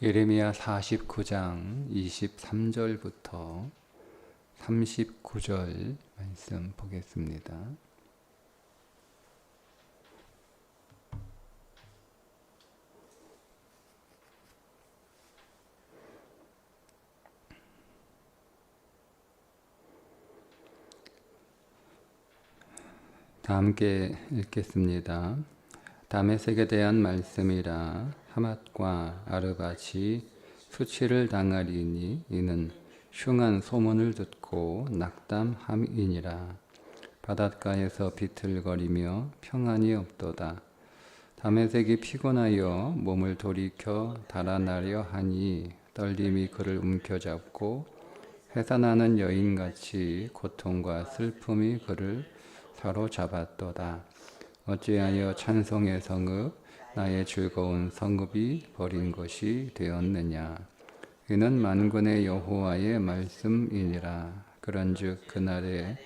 예레미야 49장 23절부터 39절 말씀 보겠습니다. 다 함께 읽겠습니다. 다메섹에 대한 말씀이라. 하맛과 아르밧이 수치를 당하리니 이는 흉한 소문을 듣고 낙담함이니라. 바닷가에서 비틀거리며 평안이 없도다. 다메섹이 피곤하여 몸을 돌이켜 달아나려 하니 떨림이 그를 움켜잡고 해산하는 여인같이 고통과 슬픔이 그를 사로잡았도다. 어찌하여 찬송의 성읍 나의 즐거운 성읍이 버린 것이 되었느냐. 이는 만군의 여호와의 말씀이니라. 그런즉 그날에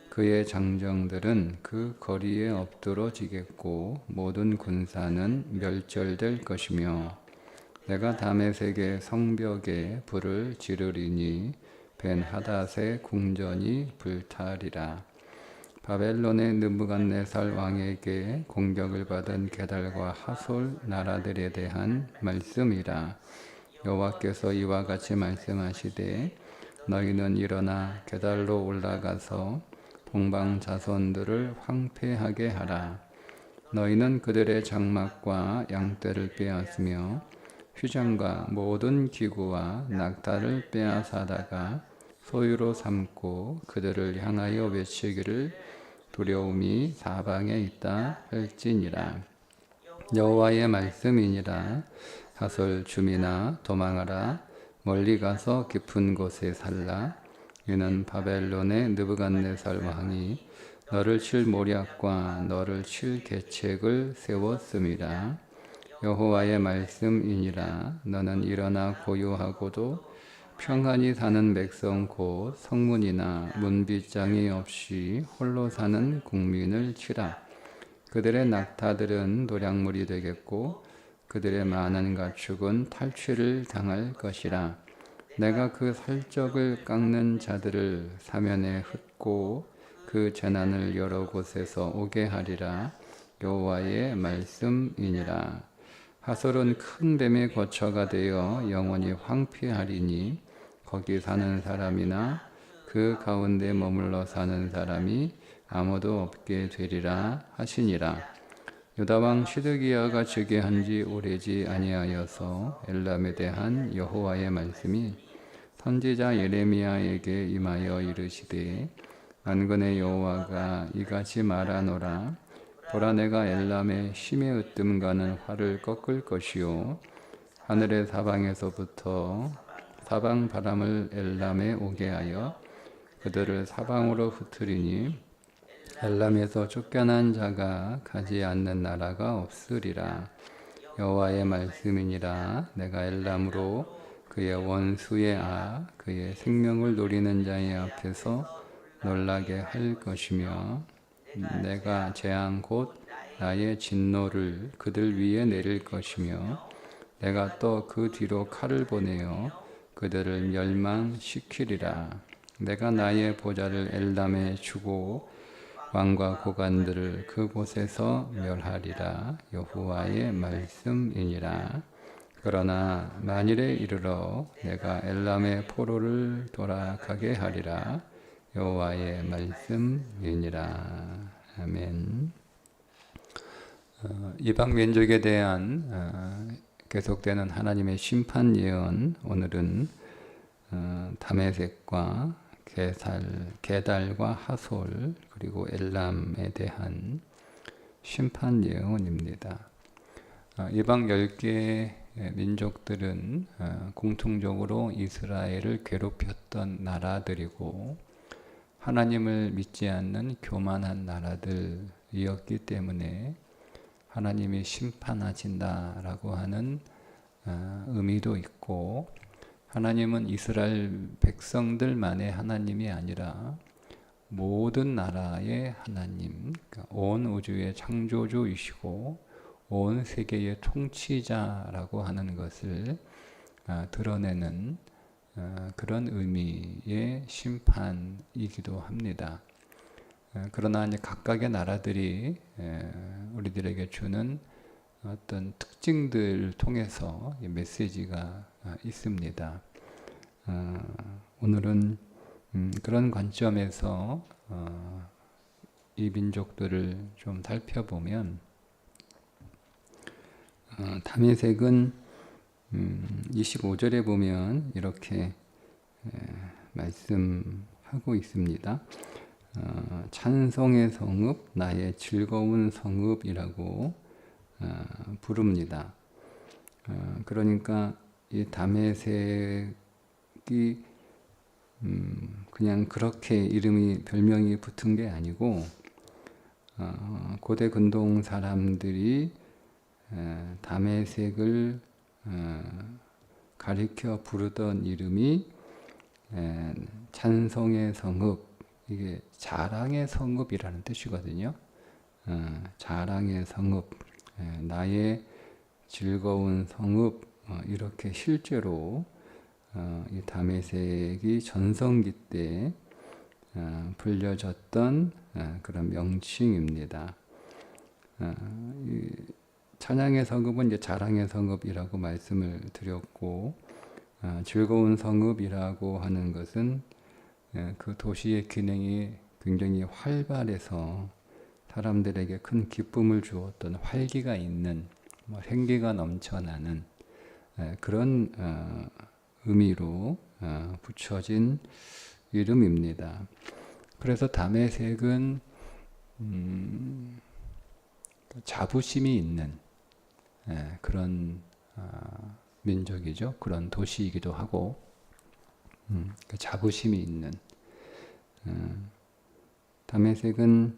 그의 장정들은 그 거리에 엎드러지겠고 모든 군사는 멸절될 것이며 내가 다메섹의 성벽에 불을 지르리니 벤하닷의 궁전이 불타리라. 바벨론의 느부갓네살 왕에게 공격을 받은 게달과 하솔 나라들에 대한 말씀이라. 여호와께서 이와 같이 말씀하시되 너희는 일어나 게달로 올라가서 동방 자손들을 황폐하게 하라. 너희는 그들의 장막과 양떼를 빼앗으며 휘장과 모든 기구와 낙타를 빼앗아다가 소유로 삼고 그들을 향하여 외치기를 두려움이 사방에 있다 할지니라. 여호와의 말씀이니라. 하솔 주민아 도망하라. 멀리 가서 깊은 곳에 살라. 이는 바벨론의 느부갓네살 왕이 너를 칠 모략과 너를 칠 계책을 세웠음이라. 여호와의 말씀이니라. 너는 일어나 고요하고도 평안히 사는 백성 곧 성문이나 문빗장이 없이 홀로 사는 국민을 치라. 그들의 낙타들은 노략물이 되겠고 그들의 많은 가축은 탈취를 당할 것이라. 내가 그 살적을 깎는 자들을 사면에 흩고 그 재난을 여러 곳에서 오게 하리라. 여호와의 말씀이니라. 하솔은 큰 뱀의 거처가 되어 영원히 황폐하리니 거기 사는 사람이나 그 가운데 머물러 사는 사람이 아무도 없게 되리라 하시니라. 유다왕 시드기야가 즉위한 지 오래지 아니하여서 엘람에 대한 여호와의 말씀이 선지자 예레미야에게 임하여 이르시되 만군의 여호와가 이같이 말하노라. 보라, 내가 엘람의 심의 으뜸가는 활을 꺾을 것이요 하늘의 사방에서부터 사방 바람을 엘람에 오게 하여 그들을 사방으로 흩으리니 엘람에서 쫓겨난 자가 가지 않는 나라가 없으리라. 여호와의 말씀이니라. 내가 엘람으로 그의 원수의 그의 생명을 노리는 자의 앞에서 놀라게 할 것이며 내가 재앙 곧 나의 진노를 그들 위에 내릴 것이며 내가 또 그 뒤로 칼을 보내어 그들을 멸망시키리라. 내가 나의 보좌를 엘람에 주고 왕과 고관들을 그곳에서 멸하리라. 여호와의 말씀이니라. 그러나 만일에 이르러 내가 엘람의 포로를 돌아가게 하리라. 여호와의 말씀이니라. 아멘. 이방 민족에 대한 계속되는 하나님의 심판 예언. 오늘은 다메섹과 게달과 하솔 그리고 엘람에 대한 심판 예언입니다. 이방 10개의 민족들은 공통적으로 이스라엘을 괴롭혔던 나라들이고 하나님을 믿지 않는 교만한 나라들이었기 때문에 하나님이 심판하신다라고 하는 의미도 있고, 하나님은 이스라엘 백성들만의 하나님이 아니라 모든 나라의 하나님, 그러니까 온 우주의 창조주이시고 온 세계의 통치자라고 하는 것을 드러내는 그런 의미의 심판이기도 합니다. 그러나 이제 각각의 나라들이 우리들에게 주는 어떤 특징들을 통해서 메시지가 있습니다. 오늘은 그런 관점에서 이 민족들을 좀 살펴보면 다메섹은 25절에 보면 이렇게 말씀하고 있습니다. 찬송의 성읍, 나의 즐거운 성읍이라고 부릅니다. 그러니까 이 다메섹이 그냥 그렇게 별명이 붙은 게 아니고 고대 근동 사람들이 다메섹을 가리켜 부르던 이름이 찬송의 성읍, 이게 자랑의 성읍이라는 뜻이거든요. 자랑의 성읍, 나의 즐거운 성읍, 이렇게 실제로 이 다메섹이 전성기 때 불려졌던 그런 명칭입니다. 찬양의 성읍은 이제 자랑의 성읍이라고 말씀을 드렸고, 즐거운 성읍이라고 하는 것은 그 도시의 기능이 굉장히 활발해서 사람들에게 큰 기쁨을 주었던 활기가 있는, 생기가 넘쳐나는 그런 의미로 붙여진 이름입니다. 그래서 다메섹은 자부심이 있는 그런 민족이죠. 그런 도시이기도 하고, 자부심이 있는 다메섹은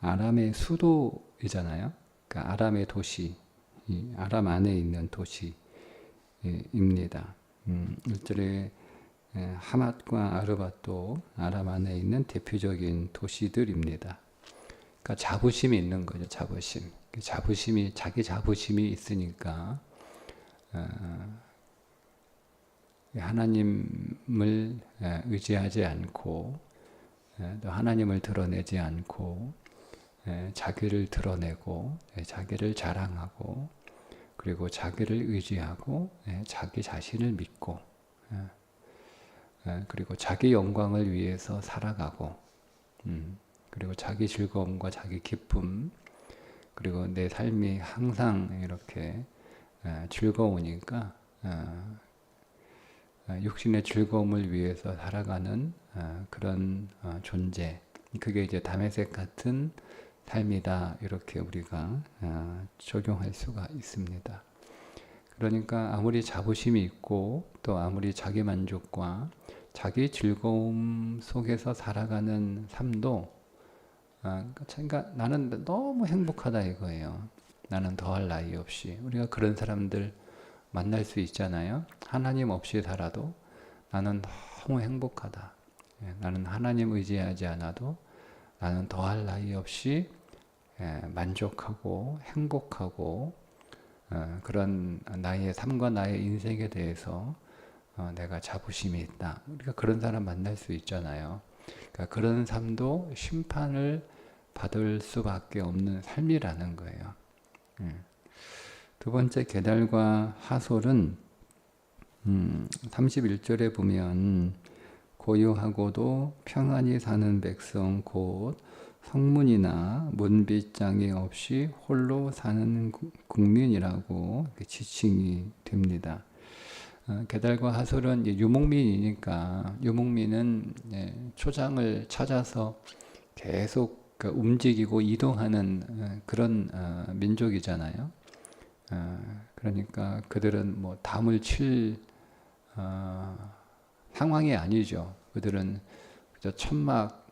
아람의 수도이잖아요. 그러니까 아람의 도시, 아람 안에 있는 도시입니다. 1절에 하맛과 아르밧도 아람 안에 있는 대표적인 도시들입니다. 그러니까 자부심이 있는 거죠. 자기 자부심이 있으니까 하나님을 의지하지 않고 또 하나님을 드러내지 않고 자기를 드러내고 자기를 자랑하고 그리고 자기를 의지하고 자기 자신을 믿고 그리고 자기 영광을 위해서 살아가고 그리고 자기 즐거움과 자기 기쁨 그리고 내 삶이 항상 이렇게 즐거우니까 육신의 즐거움을 위해서 살아가는 그런 존재, 그게 이제 다메섹 같은 삶이다, 이렇게 우리가 적용할 수가 있습니다. 그러니까 아무리 자부심이 있고 또 아무리 자기 만족과 자기 즐거움 속에서 살아가는 삶도 그러니까 나는 너무 행복하다 이거예요. 나는 더할 나위 없이. 우리가 그런 사람들 만날 수 있잖아요. 하나님 없이 살아도 나는 너무 행복하다. 나는 하나님 의지하지 않아도 나는 더할 나위 없이 만족하고 행복하고 그런 나의 삶과 나의 인생에 대해서 내가 자부심이 있다. 우리가 그런 사람 만날 수 있잖아요. 그러니까 그런 삶도 심판을 받을 수밖에 없는 삶이라는 거예요. 두 번째 게달과 하솔은 31절에 보면 고요하고도 평안히 사는 백성 곧 성문이나 문빗장이 없이 홀로 사는 국민이라고 지칭이 됩니다. 게달과 하솔은 유목민이니까 유목민은 초장을 찾아서 계속 움직이고 이동하는 그런 민족이잖아요. 그러니까 그들은 뭐 담을 칠 상황이 아니죠. 그들은 그저 천막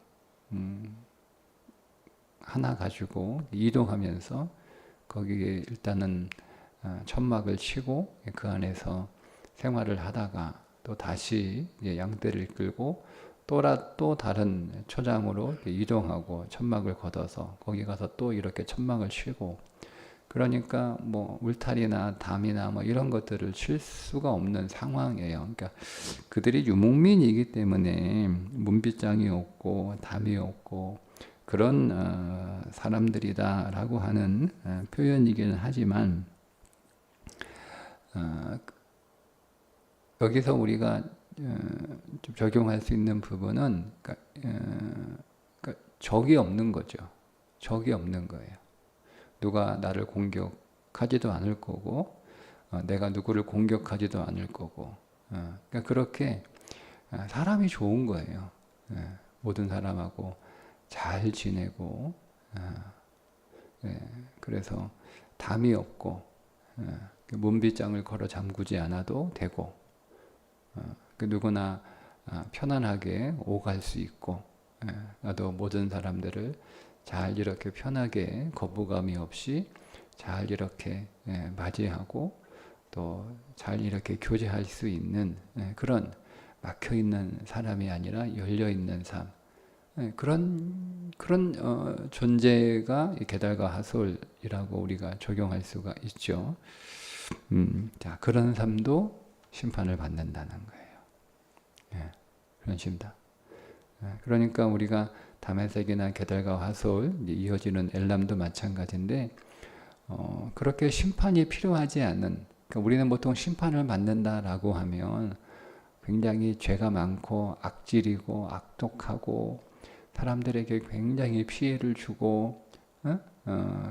하나 가지고 이동하면서 거기에 일단은 천막을 치고 그 안에서 생활을 하다가 또 다시 양떼를 끌고 또 다른 초장으로 이동하고 천막을 걷어서 거기 가서 또 이렇게 천막을 치고 그러니까 뭐 울타리나 담이나 뭐 이런 것들을 칠 수가 없는 상황이에요. 그러니까 그들이 유목민이기 때문에 문빗장이 없고 담이 없고 그런 사람들이다라고 하는 표현이기는 하지만 여기서 우리가 좀 적용할 수 있는 부분은 그러니까 적이 없는 거죠. 적이 없는 거예요. 누가 나를 공격하지도 않을 거고 내가 누구를 공격하지도 않을 거고 그러니까 그렇게 사람이 좋은 거예요. 모든 사람하고 잘 지내고 그래서 담이 없고 문빗장을 걸어 잠그지 않아도 되고 누구나 편안하게 오갈 수 있고 나도 모든 사람들을 잘 이렇게 편하게 거부감이 없이 잘 이렇게 맞이하고 또 잘 이렇게 교제할 수 있는 그런 막혀있는 사람이 아니라 열려있는 삶 그런 존재가 게달과 하솔이라고 우리가 적용할 수가 있죠. 자, 그런 삶도 심판을 받는다는 거예요. 그런 심다. 그러니까 우리가 다메섹이나 게달과 하솔 이어지는 엘람도 마찬가지인데 그렇게 심판이 필요하지 않은 그러니까 우리는 보통 심판을 받는다라고 하면 굉장히 죄가 많고 악질이고 악독하고 사람들에게 굉장히 피해를 주고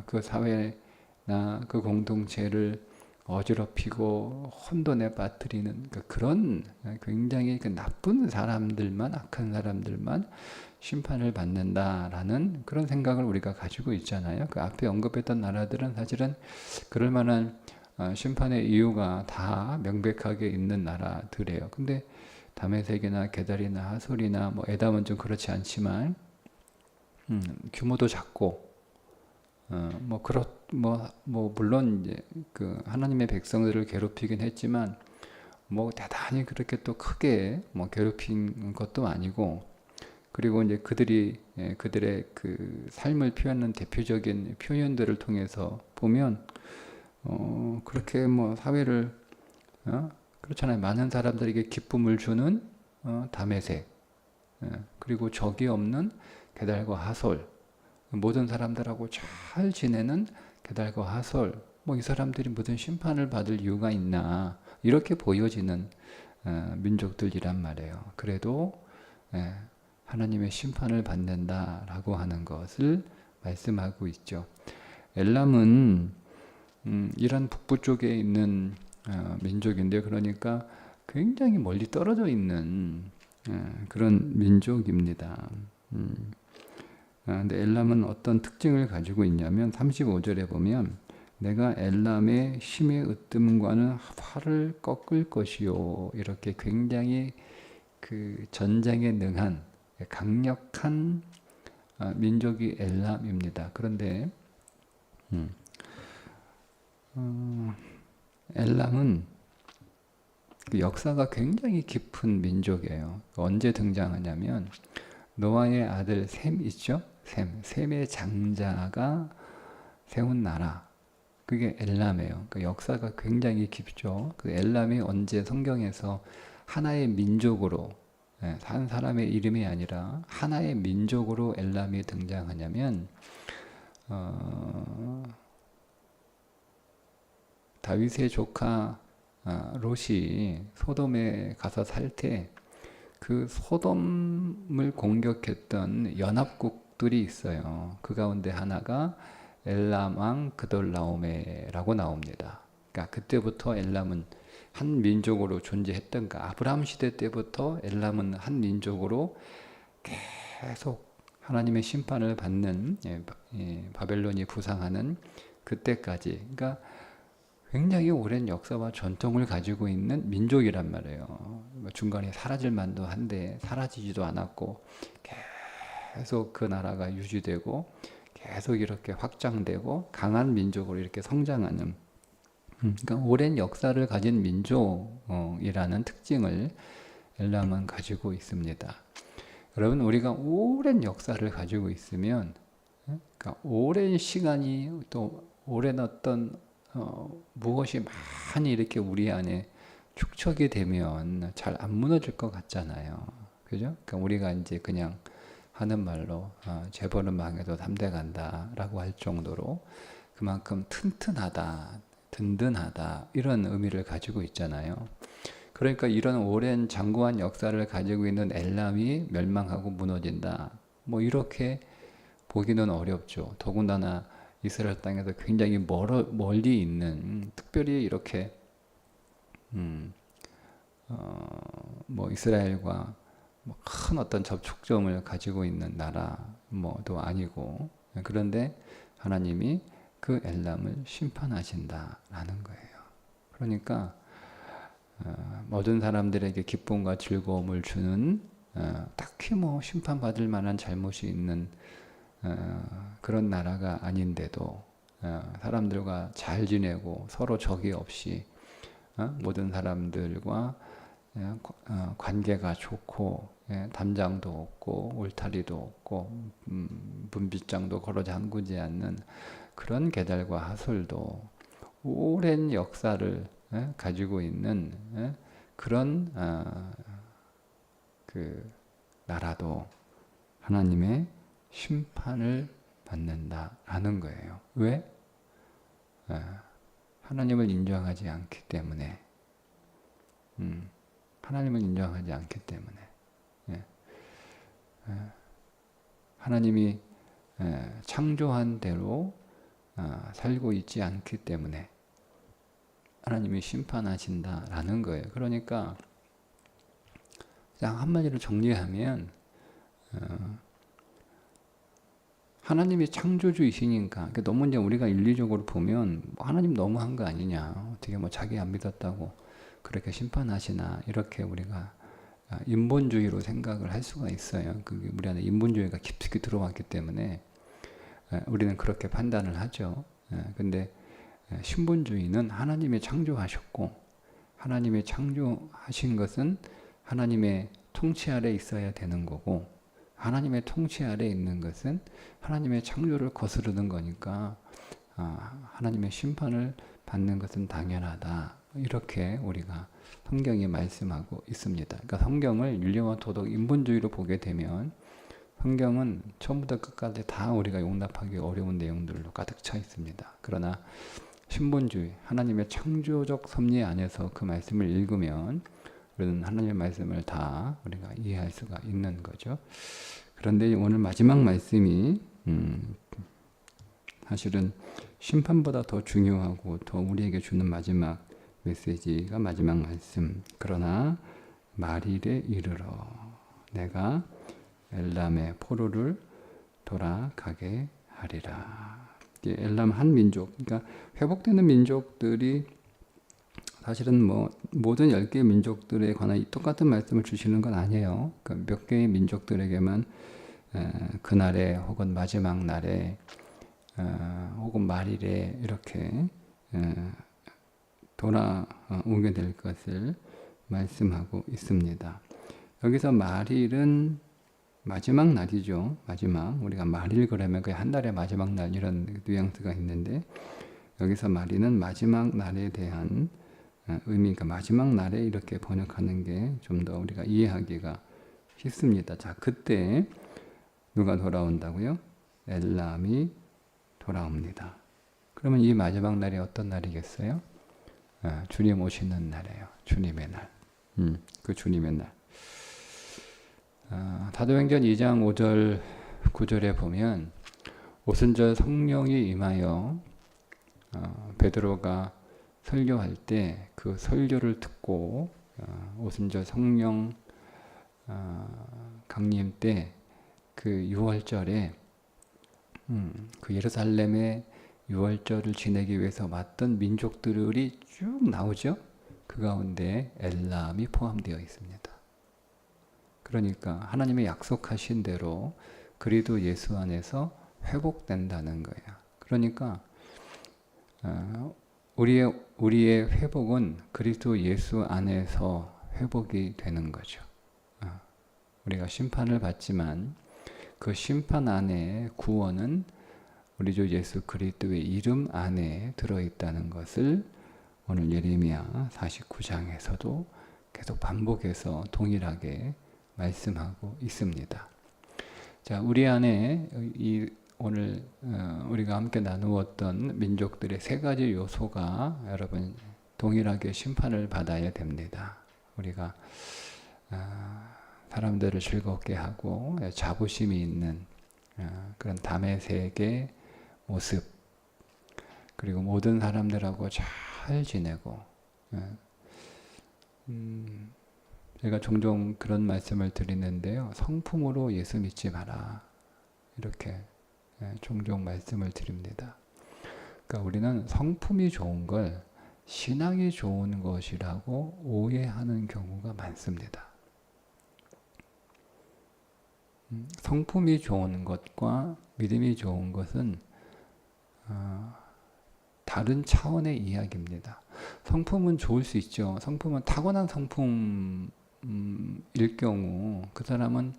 그 사회나 그 공동체를 어지럽히고 혼돈에 빠뜨리는 그러니까 그런 굉장히 그 나쁜 사람들만 악한 사람들만 심판을 받는다라는 그런 생각을 우리가 가지고 있잖아요. 그 앞에 언급했던 나라들은 사실은 그럴 만한 심판의 이유가 다 명백하게 있는 나라들이에요. 근데 다메섹이나 게달이나 하솔이나 뭐 에담은 좀 그렇지 않지만 규모도 작고 물론 이제 그 하나님의 백성들을 괴롭히긴 했지만 뭐 대단히 그렇게 또 크게 뭐 괴롭힌 것도 아니고 그리고 이제 그들이 그들의 그 삶을 표현하는 대표적인 표현들을 통해서 보면 그렇게 뭐 사회를 그렇잖아요. 많은 사람들에게 기쁨을 주는 다메섹 그리고 적이 없는 게달과 하솔 모든 사람들하고 잘 지내는 게달과 하솔 뭐 이 사람들이 무슨 심판을 받을 이유가 있나 이렇게 보여지는 민족들이란 말이에요. 그래도 하나님의 심판을 받는다라고 하는 것을 말씀하고 있죠. 엘람은 이란 북부 쪽에 있는 민족인데 그러니까 굉장히 멀리 떨어져 있는 그런 민족입니다. 근데 엘람은 어떤 특징을 가지고 있냐면 35절에 보면 내가 엘람의 힘의 으뜸과는 활을 꺾을 것이요 이렇게 굉장히 그 전쟁에 능한 강력한 민족이 엘람입니다. 그런데 엘람은 그 역사가 굉장히 깊은 민족이에요. 언제 등장하냐면 노아의 아들 셈 있죠? 셈의 장자가 세운 나라 그게 엘람이에요. 그 역사가 굉장히 깊죠. 그 엘람이 언제 성경에서 하나의 민족으로 한 사람의 이름이 아니라 하나의 민족으로 엘람이 등장하냐면 다윗의 조카 롯이 소돔에 가서 살 때 그 소돔을 공격했던 연합국들이 있어요. 그 가운데 하나가 엘람 왕 그돌라오메라고 나옵니다. 그러니까 그때부터 엘람은 한 민족으로 존재했던가 아브라함 시대 때부터 엘람은 한 민족으로 계속 하나님의 심판을 받는 바벨론이 부상하는 그때까지 그러니까 굉장히 오랜 역사와 전통을 가지고 있는 민족이란 말이에요. 중간에 사라질 만도 한데 사라지지도 않았고 계속 그 나라가 유지되고 계속 이렇게 확장되고 강한 민족으로 이렇게 성장하는 그러니까 오랜 역사를 가진 민족이라는 특징을 엘람은 가지고 있습니다. 여러분 우리가 오랜 역사를 가지고 있으면 그러니까 오랜 시간이 또 오랜 어떤 무엇이 많이 이렇게 우리 안에 축적이 되면 잘 안 무너질 것 같잖아요. 그죠? 그러니까 우리가 이제 그냥 하는 말로 재벌은 망해도 3대 간다라고 할 정도로 그만큼 튼튼하다, 든든하다 이런 의미를 가지고 있잖아요. 그러니까 이런 오랜 장구한 역사를 가지고 있는 엘람이 멸망하고 무너진다. 뭐 이렇게 보기는 어렵죠. 더군다나 이스라엘 땅에서 굉장히 멀리 있는 특별히 이렇게 뭐 이스라엘과 뭐큰 어떤 접촉점을 가지고 있는 나라 뭐도 아니고 그런데 하나님이 그 엘람을 심판하신다라는 거예요. 그러니까 모든 사람들에게 기쁨과 즐거움을 주는 딱히 뭐 심판받을 만한 잘못이 있는 그런 나라가 아닌데도 사람들과 잘 지내고 서로 적이 없이 모든 사람들과 관계가 좋고 담장도 없고 울타리도 없고 분빗장도 걸어 잠그지 않는 그런 계달과 하솔도 오랜 역사를 가지고 있는 그런 그 나라도 하나님의 심판을 받는다라는 거예요. 왜? 하나님을 인정하지 않기 때문에. 하나님을 인정하지 않기 때문에. 하나님이 창조한 대로 살고 있지 않기 때문에 하나님이 심판하신다라는 거예요. 그러니까 그냥 한마디로 정리하면 하나님이 창조주이시니까 너무 이제 우리가 윤리적으로 보면 하나님 너무한 거 아니냐, 어떻게 뭐 자기 안 믿었다고 그렇게 심판하시나 이렇게 우리가 인본주의로 생각을 할 수가 있어요. 그게 우리 안에 인본주의가 깊숙이 들어왔기 때문에 우리는 그렇게 판단을 하죠. 근데 신본주의는 하나님이 창조하셨고 하나님이 창조하신 것은 하나님의 통치 아래 있어야 되는 거고 하나님의 통치 아래 있는 것은 하나님의 창조를 거스르는 거니까 하나님의 심판을 받는 것은 당연하다. 이렇게 우리가 성경이 말씀하고 있습니다. 그러니까 성경을 윤리와 도덕, 인본주의로 보게 되면 성경은 처음부터 끝까지 다 우리가 용납하기 어려운 내용들로 가득 차 있습니다. 그러나 신본주의, 하나님의 창조적 섭리 안에서 그 말씀을 읽으면 우리는 하나님의 말씀을 다 우리가 이해할 수가 있는 거죠. 그런데 오늘 마지막 말씀이 사실은 심판보다 더 중요하고 더 우리에게 주는 마지막 메시지가 마지막 말씀. 그러나 말일에 이르러 내가 엘람의 포로를 돌아가게 하리라. 엘람 한 민족, 그러니까 회복되는 민족들이 사실은 뭐 모든 10개의 민족들에 관한 똑같은 말씀을 주시는 건 아니에요. 그러니까 몇 개의 민족들에게만 그날에 혹은 마지막 날에 혹은 말일에 이렇게 돌아오게 될 것을 말씀하고 있습니다. 여기서 말일은 마지막 날이죠. 마지막. 우리가 말일 그러면 그 한 달의 마지막 날 이런 뉘앙스가 있는데 여기서 말일은 마지막 날에 대한 의미가 마지막 날에 이렇게 번역하는 게 좀 더 우리가 이해하기가 쉽습니다. 자, 그때 누가 돌아온다고요? 엘람이 돌아옵니다. 그러면 이 마지막 날이 어떤 날이겠어요? 주님 오시는 날이에요. 주님의 날. 그 주님의 날. 사도행전 2장 5절 9절에 보면 오순절 성령이 임하여 베드로가 설교할 때 그 설교를 듣고 오순절 성령 강림 때 그 6월절에 그 예루살렘의 6월절을 지내기 위해서 왔던 민족들이 쭉 나오죠. 그 가운데 엘람이 포함되어 있습니다. 그러니까 하나님의 약속하신 대로 그리스도 예수 안에서 회복된다는 거예요. 그러니까 우리의 회복은 그리스도 예수 안에서 회복이 되는 거죠. 우리가 심판을 받지만 그 심판 안에 구원은 우리 주 예수 그리스도의 이름 안에 들어있다는 것을 오늘 예레미야 49장에서도 계속 반복해서 동일하게 말씀하고 있습니다. 자, 우리 안에 오늘 우리가 함께 나누었던 민족들의 세 가지 요소가 여러분 동일하게 심판을 받아야 됩니다. 우리가 사람들을 즐겁게 하고 자부심이 있는 그런 다메섹의 모습, 그리고 모든 사람들하고 잘 지내고, 제가 종종 그런 말씀을 드리는데요. 성품으로 예수 믿지 마라. 이렇게 종종 말씀을 드립니다. 그러니까 우리는 성품이 좋은 걸 신앙이 좋은 것이라고 오해하는 경우가 많습니다. 성품이 좋은 것과 믿음이 좋은 것은 다른 차원의 이야기입니다. 성품은 좋을 수 있죠. 성품은 타고난 성품일 경우 그 사람은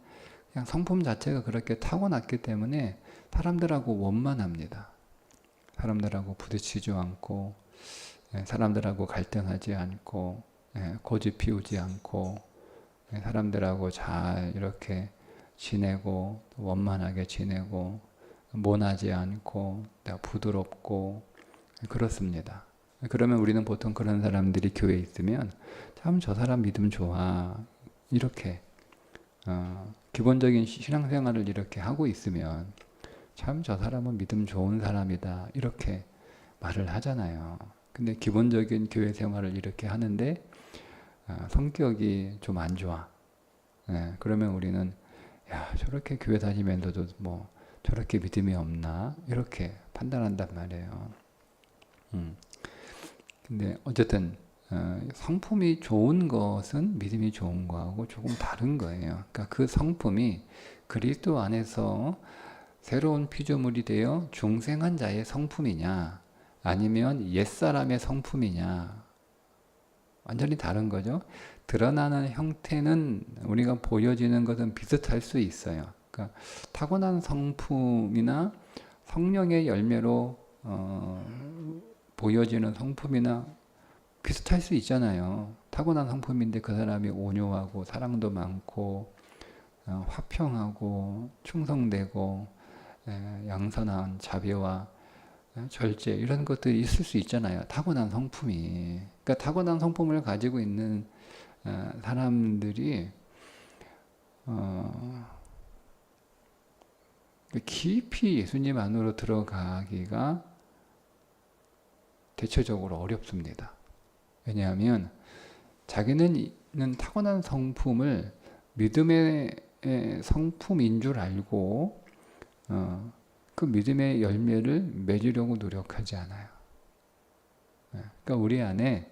그냥 성품 자체가 그렇게 타고났기 때문에 사람들하고 원만합니다. 사람들하고 부딪히지 않고 사람들하고 갈등하지 않고 고집 피우지 않고 사람들하고 잘 이렇게 지내고 원만하게 지내고 모나지 않고 부드럽고 그렇습니다. 그러면 우리는 보통 그런 사람들이 교회에 있으면 참 저 사람 믿음 좋아 이렇게 기본적인 신앙생활을 이렇게 하고 있으면 참 저 사람은 믿음 좋은 사람이다 이렇게 말을 하잖아요. 근데 기본적인 교회 생활을 이렇게 하는데 성격이 좀 안 좋아. 그러면 우리는 야, 저렇게 교회 다니면서도 뭐 저렇게 믿음이 없나 이렇게 판단한단 말이에요. 근데 어쨌든 성품이 좋은 것은 믿음이 좋은 거하고 조금 다른 거예요. 그러니까 그 성품이 그리스도 안에서 새로운 피조물이 되어 중생한 자의 성품이냐 아니면 옛사람의 성품이냐 완전히 다른 거죠. 드러나는 형태는 우리가 보여지는 것은 비슷할 수 있어요. 그러니까 타고난 성품이나 성령의 열매로 보여지는 성품이나 비슷할 수 있잖아요. 타고난 성품인데 그 사람이 온유하고 사랑도 많고 화평하고 충성되고 양선한 자비와 절제 이런 것들이 있을 수 있잖아요. 타고난 성품이. 그러니까 타고난 성품을 가지고 있는 사람들이 깊이 예수님 안으로 들어가기가 대체적으로 어렵습니다. 왜냐하면 자기는 타고난 성품을 믿음의 성품인 줄 알고 그 믿음의 열매를 맺으려고 노력하지 않아요. 그러니까 우리 안에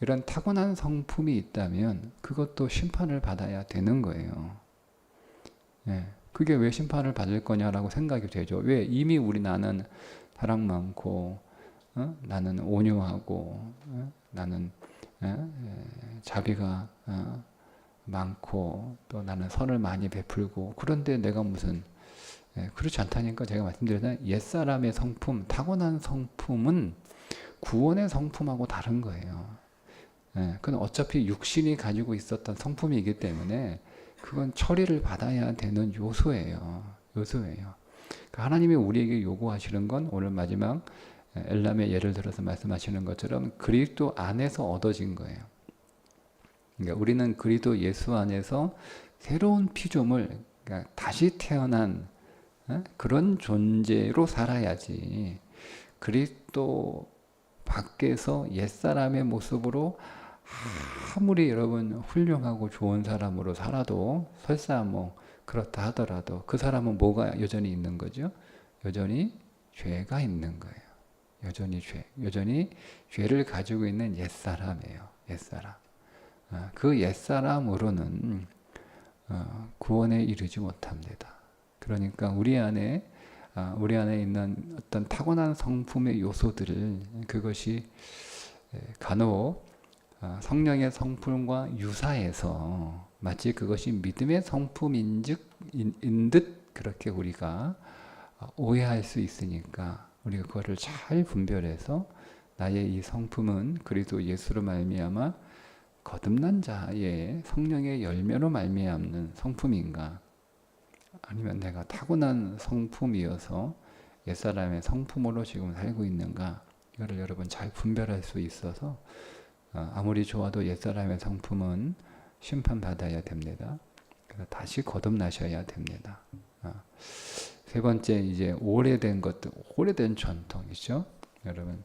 이런 타고난 성품이 있다면 그것도 심판을 받아야 되는 거예요. 그게 왜 심판을 받을 거냐라고 생각이 되죠. 왜? 이미 나는 사랑 많고 나는 온유하고 나는 자비가 많고 또 나는 선을 많이 베풀고 그런데 내가 무슨 그렇지 않다니까 제가 말씀드렸잖아요. 옛사람의 성품, 타고난 성품은 구원의 성품하고 다른 거예요. 그건 어차피 육신이 가지고 있었던 성품이기 때문에 그건 처리를 받아야 되는 요소예요. 그러니까 하나님이 우리에게 요구하시는 건 오늘 마지막 엘람의 예를 들어서 말씀하시는 것처럼 그리스도 안에서 얻어진 거예요. 그러니까 우리는 그리스도 예수 안에서 새로운 피조물, 그러니까 다시 태어난 그런 존재로 살아야지 그리스도 밖에서 옛사람의 모습으로 아무리 여러분 훌륭하고 좋은 사람으로 살아도 설사 뭐 그렇다 하더라도 그 사람은 뭐가 여전히 있는 거죠? 여전히 죄가 있는 거예요. 여전히 죄를 가지고 있는 옛사람이에요. 옛사람. 그 옛사람으로는 구원에 이르지 못합니다. 그러니까 우리 안에 있는 어떤 타고난 성품의 요소들을 그것이 간혹 성령의 성품과 유사해서 마치 그것이 믿음의 성품인 듯 그렇게 우리가 오해할 수 있으니까 우리가 그거를 잘 분별해서 나의 이 성품은 그리스도 예수로 말미암아 거듭난 자의 성령의 열매로 말미암는 성품인가, 아니면 내가 타고난 성품이어서 옛사람의 성품으로 지금 살고 있는가, 이거를 여러분 잘 분별할 수 있어서 아무리 좋아도 옛사람의 성품은 심판받아야 됩니다. 그래서 다시 거듭나셔야 됩니다. 세 번째, 이제 오래된 것들, 오래된 전통이죠. 여러분,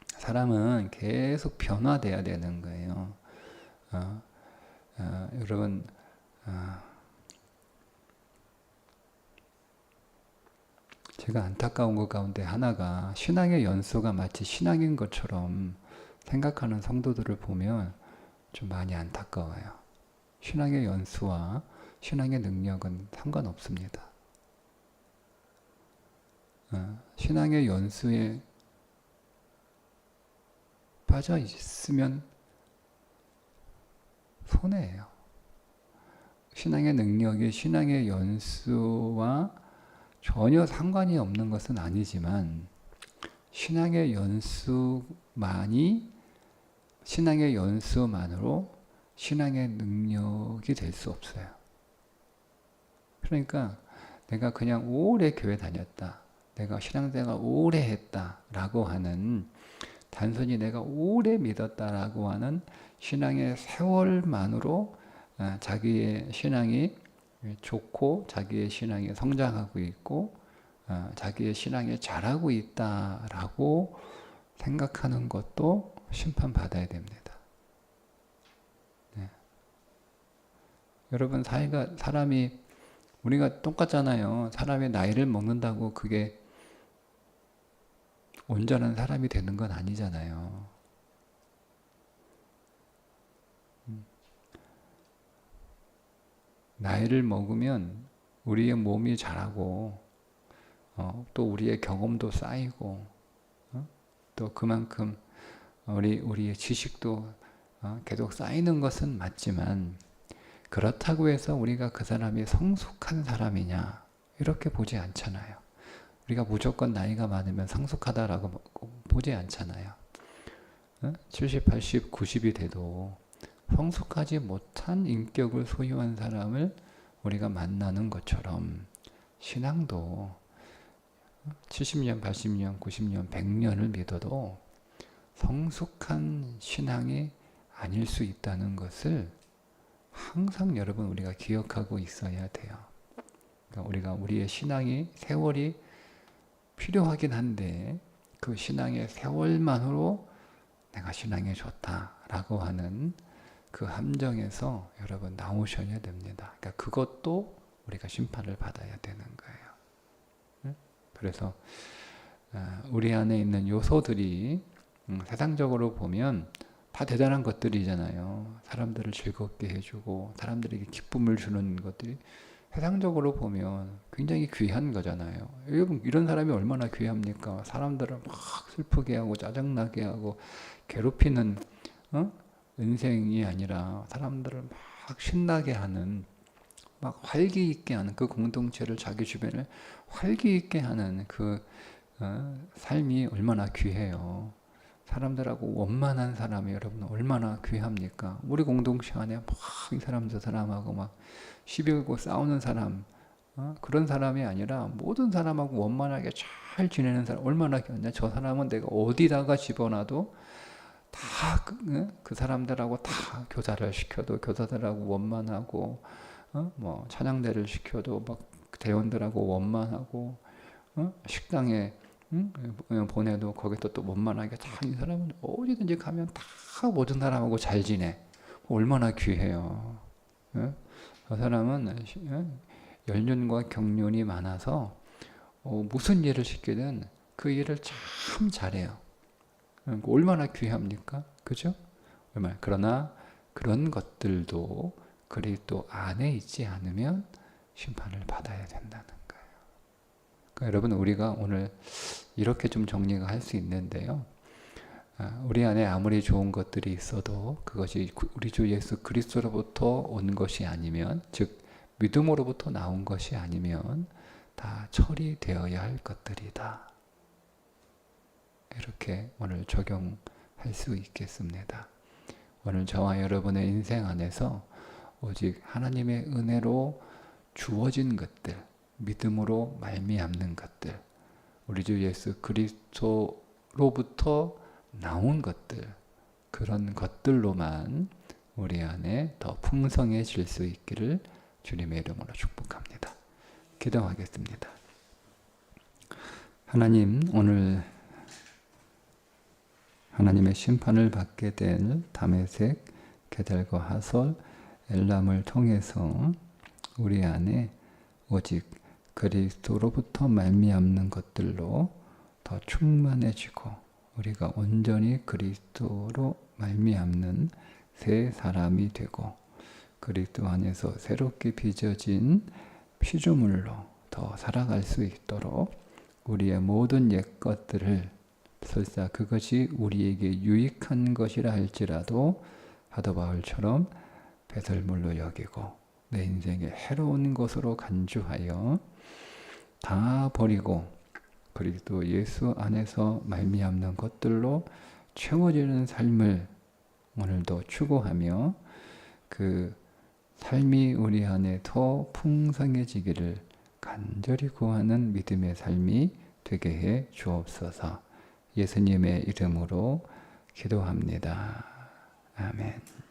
사람은 계속 변화돼야 되는 거예요. 여러분, 제가 안타까운 것 가운데 하나가, 신앙의 연수가 마치 신앙인 것처럼 생각하는 성도들을 보면 좀 많이 안타까워요. 신앙의 연수와 신앙의 능력은 상관없습니다. 신앙의 연수에 빠져 있으면 손해예요. 신앙의 능력이 신앙의 연수와 전혀 상관이 없는 것은 아니지만, 신앙의 연수만으로 신앙의 능력이 될 수 없어요. 그러니까 내가 그냥 오래 교회 다녔다, 내가 신앙생활 오래 했다라고 하는, 단순히 내가 오래 믿었다라고 하는 신앙의 세월만으로 자기의 신앙이 좋고 자기의 신앙이 성장하고 있고 자기의 신앙이 잘하고 있다라고 생각하는 것도 심판받아야 됩니다. 네. 여러분, 사람이 우리가 똑같잖아요. 사람이 나이를 먹는다고 그게 온전한 사람이 되는 건 아니잖아요. 나이를 먹으면 우리의 몸이 자라고 또 우리의 경험도 쌓이고 또 그만큼 우리의 지식도 계속 쌓이는 것은 맞지만, 그렇다고 해서 우리가 그 사람이 성숙한 사람이냐, 이렇게 보지 않잖아요. 우리가 무조건 나이가 많으면 성숙하다라고 보지 않잖아요. 70, 80, 90이 돼도 성숙하지 못한 인격을 소유한 사람을 우리가 만나는 것처럼, 신앙도 70년, 80년, 90년, 100년을 믿어도 성숙한 신앙이 아닐 수 있다는 것을 항상 여러분 우리가 기억하고 있어야 돼요. 그러니까 우리의 신앙이 세월이 필요하긴 한데, 그 신앙의 세월만으로 내가 신앙이 좋다라고 하는 그 함정에서 여러분 나오셔야 됩니다. 그러니까 그것도 우리가 심판을 받아야 되는 거예요. 그래서 우리 안에 있는 요소들이 세상적으로 보면 다 대단한 것들이잖아요. 사람들을 즐겁게 해주고 사람들에게 기쁨을 주는 것들이 세상적으로 보면 굉장히 귀한 거잖아요. 여러분, 이런 사람이 얼마나 귀합니까? 사람들을 막 슬프게 하고 짜증나게 하고 괴롭히는 인생이 아니라, 사람들을 막 신나게 하는, 막 활기 있게 하는, 그 공동체를 자기 주변에 활기 있게 하는 그 삶이 얼마나 귀해요. 사람들하고 원만한 사람이 여러분 얼마나 귀합니까? 우리 공동체 안에 막 이 사람 저 사람하고 막 시비 걸고 싸우는 사람, 그런 사람이 아니라 모든 사람하고 원만하게 잘 지내는 사람 얼마나 귀하냐. 저 사람은 내가 어디다가 집어놔도 다 그 사람들하고 다 교사를 시켜도 교사들하고 원만하고, 뭐 찬양대를 시켜도 막 대원들하고 원만하고, 식당에 보내도 거기서 또 원만하게 다, 이 사람은 어디든지 가면 다 모든 사람하고 잘 지내. 얼마나 귀해요. 저 사람은 연륜과 경륜이 많아서 무슨 일을 시키든 그 일을 참 잘해요. 얼마나 귀합니까? 그죠? 그러나 그런 것들도 그리스도 안에 있지 않으면 심판을 받아야 된다는 거예요. 그러니까 여러분, 우리가 오늘 이렇게 좀 정리가 할 수 있는데요. 우리 안에 아무리 좋은 것들이 있어도 그것이 우리 주 예수 그리스도로부터 온 것이 아니면, 즉 믿음으로부터 나온 것이 아니면 다 처리되어야 할 것들이다. 이렇게 오늘 적용할 수 있겠습니다. 오늘 저와 여러분의 인생 안에서 오직 하나님의 은혜로 주어진 것들, 믿음으로 말미암는 것들, 우리 주 예수 그리스도로부터 나온 것들, 그런 것들로만 우리 안에 더 풍성해질 수 있기를 주님의 이름으로 축복합니다. 기도하겠습니다. 하나님, 오늘 하나님의 심판을 받게 될 다메섹, 게델과 하솔, 엘람을 통해서 우리 안에 오직 그리스도로부터 말미암는 것들로 더 충만해지고 우리가 온전히 그리스도로 말미암는 새 사람이 되고 그리스도 안에서 새롭게 빚어진 피조물로 더 살아갈 수 있도록 우리의 모든 옛 것들을 설사 그것이 우리에게 유익한 것이라 할지라도 사도 바울처럼 배설물로 여기고 내 인생에 해로운 것으로 간주하여 다 버리고 그리스도 예수 안에서 말미암는 것들로 채워지는 삶을 오늘도 추구하며 그 삶이 우리 안에 더 풍성해지기를 간절히 구하는 믿음의 삶이 되게 해 주옵소서. 예수님의 이름으로 기도합니다. 아멘.